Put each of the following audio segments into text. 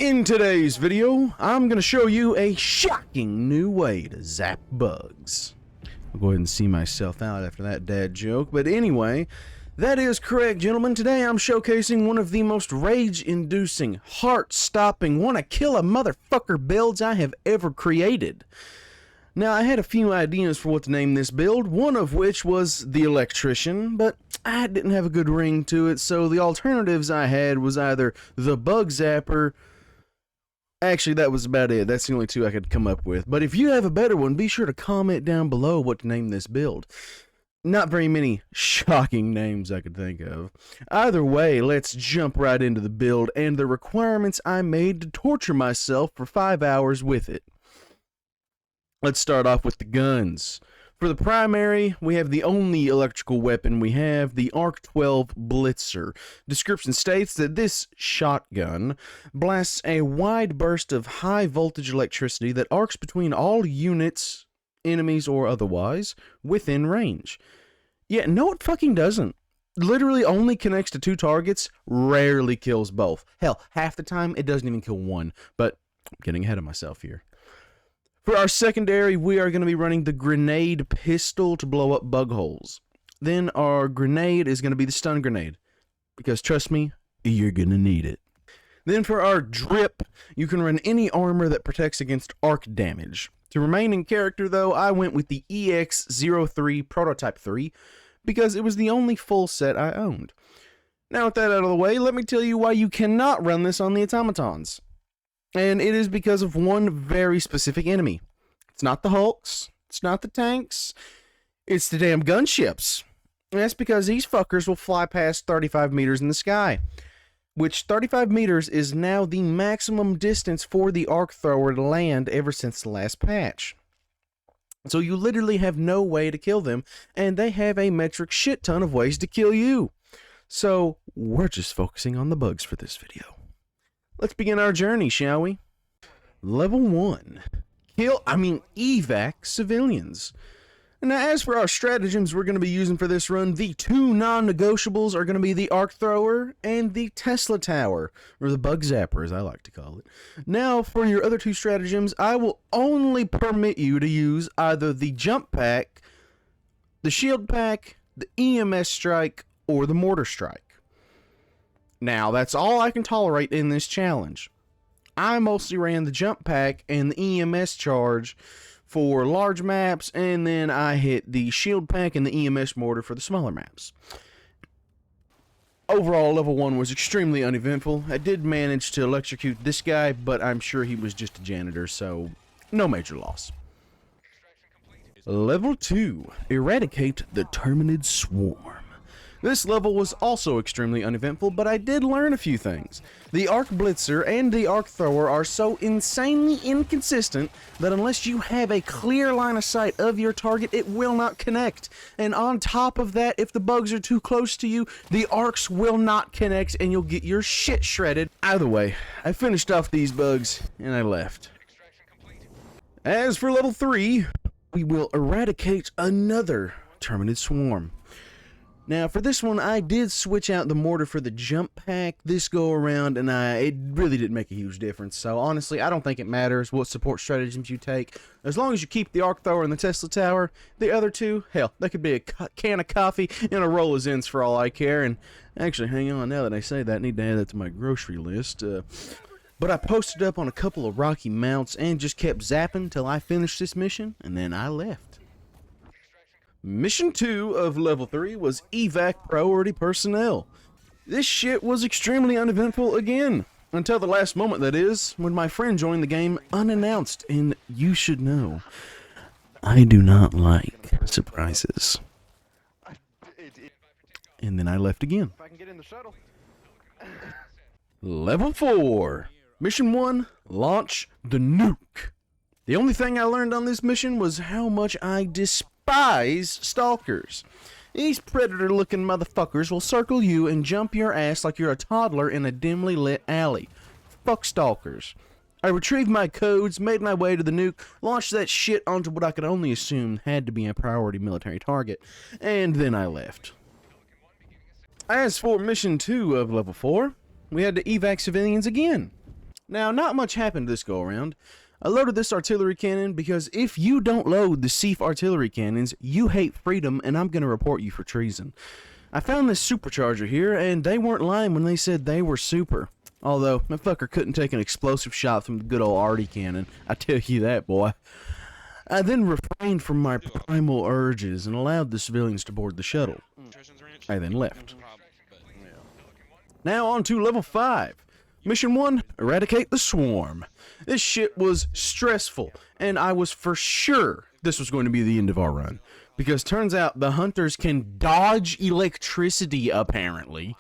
In today's video, I'm going to show you a shocking new way to zap bugs. I'll go ahead and see myself out after that dad joke, but anyway, that is correct, gentlemen. Today I'm showcasing one of the most rage-inducing, heart-stopping, wanna-kill-a-motherfucker builds I have ever created. Now, I had a few ideas for what to name this build, one of which was the Electrician, but I didn't have a good ring to it, so the alternatives I had was either the Bug Zapper. Actually, that was about it. That's the only two I could come up with. But if you have a better one, be sure to comment down below what to name this build. Not very many shocking names I could think of. Either way, let's jump right into the build and the requirements I made to torture myself for 5 hours with it. Let's start off with the guns. For the primary, we have the only electrical weapon we have, the ARC-12 Blitzer. Description states that this shotgun blasts a wide burst of high voltage electricity that arcs between all units, enemies or otherwise, within range. Yeah, no it fucking doesn't. Literally only connects to 2 targets, rarely kills both. Hell, half the time it doesn't even kill one, but I'm getting ahead of myself here. For our secondary, we are going to be running the grenade pistol to blow up bug holes. Then our grenade is going to be the stun grenade, because trust me, you're going to need it. Then for our drip, you can run any armor that protects against arc damage. To remain in character though, I went with the EX-03 Prototype 3, because it was the only full set I owned. Now with that out of the way, let me tell you why you cannot run this on the automatons. And it is because of one very specific enemy. It's not the Hulks, it's not the tanks, it's the damn gunships. And that's because these fuckers will fly past 35 meters in the sky, which 35 meters is now the maximum distance for the arc thrower to land ever since the last patch. So you literally have no way to kill them, and they have a metric shit ton of ways to kill you. So we're just focusing on the bugs for this video. Let's begin our journey, shall we? Level 1. Evac civilians. Now, as for our stratagems we're going to be using for this run, the 2 non-negotiables are going to be the arc thrower and the Tesla tower, or the bug zapper as I like to call it. Now, for your other 2 stratagems, I will only permit you to use either the jump pack, the shield pack, the EMS strike, or the mortar strike. Now, that's all I can tolerate in this challenge. I mostly ran the jump pack and the EMS charge for large maps, and then I hit the shield pack and the EMS mortar for the smaller maps. Overall, level 1 was extremely uneventful. I did manage to electrocute this guy, but I'm sure he was just a janitor, so no major loss. Level 2. Eradicate the Terminid Swarm. This level was also extremely uneventful, but I did learn a few things. The Arc Blitzer and the Arc Thrower are so insanely inconsistent that unless you have a clear line of sight of your target, it will not connect. And on top of that, if the bugs are too close to you, the arcs will not connect and you'll get your shit shredded. Either way, I finished off these bugs and I left. As for level 3, we will eradicate another Terminid Swarm. Now, for this one, I did switch out the mortar for the jump pack this go around, and it really didn't make a huge difference. So, honestly, I don't think it matters what support stratagems you take. As long as you keep the arc thrower and the Tesla tower, the other 2, hell, that could be a can of coffee and a roll of Zins for all I care. And actually, hang on, now that I say that, I need to add that to my grocery list. But I posted up on a couple of rocky mounts and just kept zapping till I finished this mission, and then I left. Mission 2 of level 3 was Evac priority personnel. This shit was extremely uneventful again, until the last moment, that is, when my friend joined the game unannounced, and you should know, I do not like surprises. And then I left again. Level 4. Mission 1, launch the nuke. The only thing I learned on this mission was how much I despise stalkers. These predator-looking motherfuckers will circle you and jump your ass like you're a toddler in a dimly lit alley. Fuck stalkers. I retrieved my codes, made my way to the nuke, launched that shit onto what I could only assume had to be a priority military target, and then I left. As for Mission 2 of Level 4, we had to evac civilians again. Now, not much happened this go-around. I loaded this artillery cannon because if you don't load the SEAF artillery cannons, you hate freedom, and I'm going to report you for treason. I found this supercharger here, and they weren't lying when they said they were super. Although, that fucker couldn't take an explosive shot from the good old arty cannon. I tell you that, boy. I then refrained from my primal urges and allowed the civilians to board the shuttle. I then left. Now on to level 5. Mission 1, eradicate the swarm. This shit was stressful, and I was for sure this was going to be the end of our run. Because turns out the hunters can dodge electricity, apparently.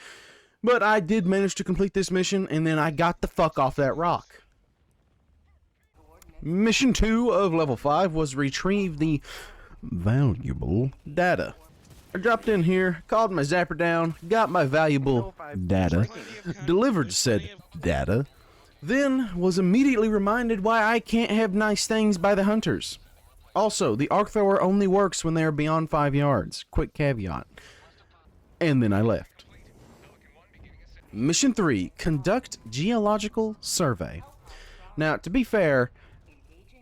But I did manage to complete this mission, and then I got the fuck off that rock. Mission 2 of level 5 was retrieve the valuable data. I dropped in here, called my zapper down, got my valuable data, delivered said data, then was immediately reminded why I can't have nice things by the hunters. Also, the arc thrower only works when they are beyond 5 yards. Quick caveat. And then I left. Mission 3, conduct geological survey. Now, to be fair,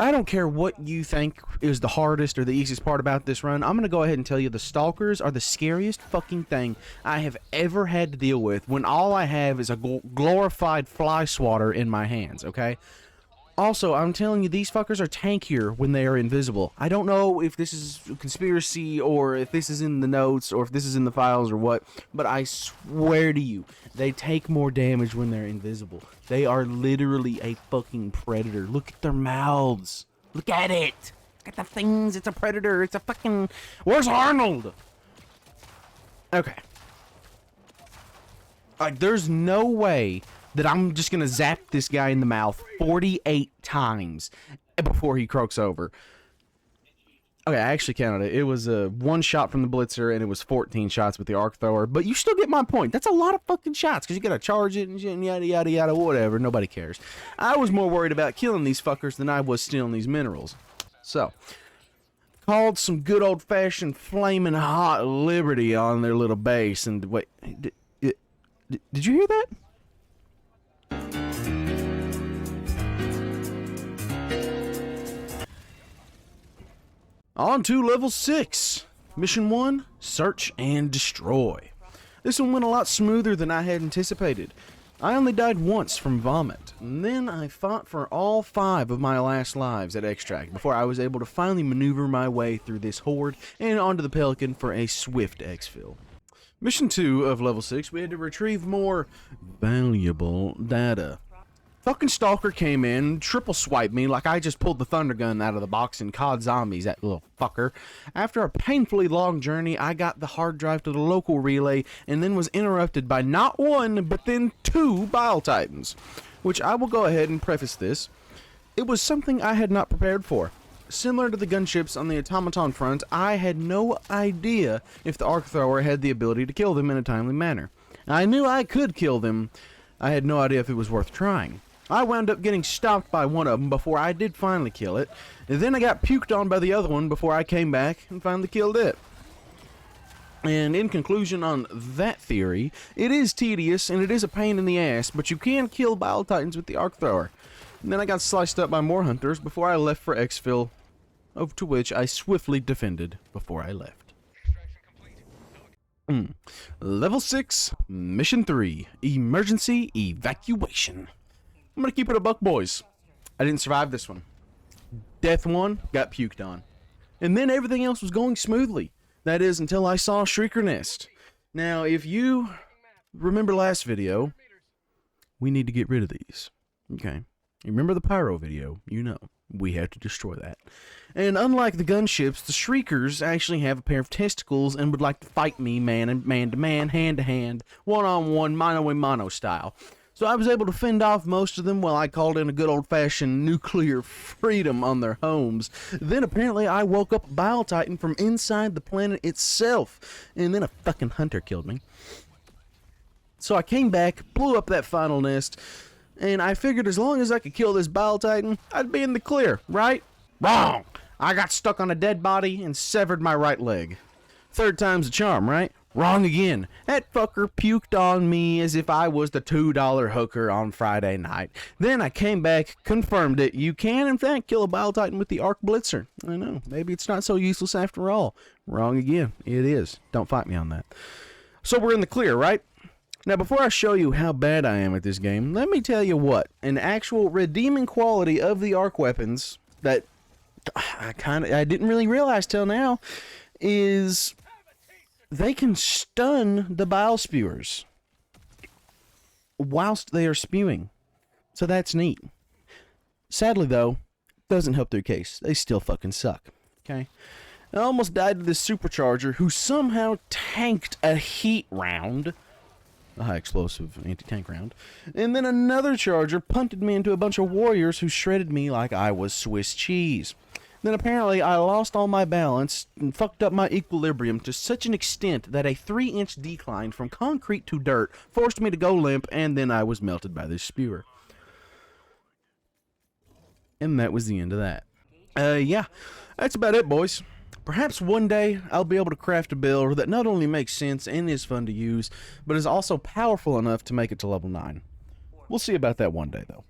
I don't care what you think is the hardest or the easiest part about this run. I'm going to go ahead and tell you the stalkers are the scariest fucking thing I have ever had to deal with when all I have is a glorified fly swatter in my hands, okay? Also, I'm telling you, these fuckers are tankier when they are invisible. I don't know if this is a conspiracy or if this is in the notes or if this is in the files or what, but I swear to you, they take more damage when they're invisible. They are literally a fucking predator. Look at their mouths. Look at it. Look at the things. It's a predator. It's a fucking... Where's Arnold? Okay. Like, there's no way that I'm just gonna zap this guy in the mouth 48 times before he croaks over. Okay, I actually counted it. It was one shot from the blitzer, and it was 14 shots with the arc thrower. But you still get my point. That's a lot of fucking shots, because you gotta charge it and yada yada yada, whatever. Nobody cares. I was more worried about killing these fuckers than I was stealing these minerals. So, called some good old-fashioned flaming hot liberty on their little base, and wait, did you hear that? On to level 6. Mission 1, search and destroy. This one went a lot smoother than I had anticipated. I only died once from vomit, and then I fought for all 5 of my last lives at extract before I was able to finally maneuver my way through this horde and onto the Pelican for a swift exfil. Mission 2 of level 6, we had to retrieve more valuable data. Fucking stalker came in, triple swiped me like I just pulled the thunder gun out of the box in COD Zombies, that little fucker. After a painfully long journey, I got the hard drive to the local relay and then was interrupted by not 1, but then 2 Bile Titans. Which I will go ahead and preface this. It was something I had not prepared for. Similar to the gunships on the automaton front, I had no idea if the arc thrower had the ability to kill them in a timely manner. I knew I could kill them. I had no idea if it was worth trying. I wound up getting stopped by one of them before I did finally kill it, and then I got puked on by the other one before I came back and finally killed it. And in conclusion on that theory, it is tedious and it is a pain in the ass, but you can kill Bile Titans with the arc thrower. And then I got sliced up by more hunters before I left for exfil, to which I swiftly defended before I left. Level 6, Mission 3, Emergency Evacuation. I'm gonna keep it a buck, boys. I didn't survive this one. Death 1, got puked on. And then everything else was going smoothly. That is, until I saw Shrieker Nest. Now, if you remember last video, we need to get rid of these. Okay. You remember the pyro video? You know. We have to destroy that. And unlike the gunships, the Shriekers actually have a pair of testicles and would like to fight me man to man, hand to hand, one-on-one, mano-a-mano style. So I was able to fend off most of them while I called in a good old-fashioned nuclear freedom on their homes. Then apparently I woke up a Bile Titan from inside the planet itself, and then a fucking hunter killed me. So I came back, blew up that final nest, and I figured as long as I could kill this Bile Titan, I'd be in the clear, right? Wrong! I got stuck on a dead body and severed my right leg. Third time's a charm, right? Wrong again. That fucker puked on me as if I was the $2 hooker on Friday night. Then I came back, confirmed it. You can, in fact, kill a Bile Titan with the Arc Blitzer. I know, maybe it's not so useless after all. Wrong again. It is. Don't fight me on that. So we're in the clear, right? Now, before I show you how bad I am at this game, let me tell you what. An actual redeeming quality of the arc weapons that I didn't really realize till now is they can stun the bile spewers whilst they are spewing. So that's neat. Sadly, though, doesn't help their case. They still fucking suck. Okay? I almost died to this supercharger who somehow tanked a heat round, a high explosive anti-tank round, and then another charger punted me into a bunch of warriors who shredded me like I was Swiss cheese. Then apparently I lost all my balance and fucked up my equilibrium to such an extent that a 3-inch decline from concrete to dirt forced me to go limp, and then I was melted by this spewer. And that was the end of that. Yeah, that's about it, boys. Perhaps one day I'll be able to craft a build that not only makes sense and is fun to use, but is also powerful enough to make it to level 9. We'll see about that one day, though.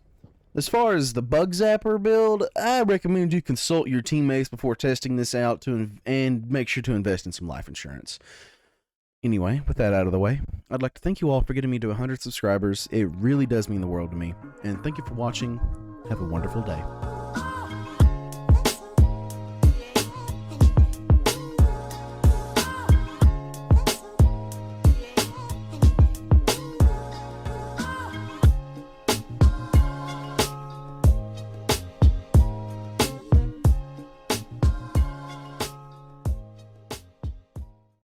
As far as the Bug Zapper build, I recommend you consult your teammates before testing this out and make sure to invest in some life insurance. Anyway, with that out of the way, I'd like to thank you all for getting me to 100 subscribers. It really does mean the world to me. And thank you for watching. Have a wonderful day.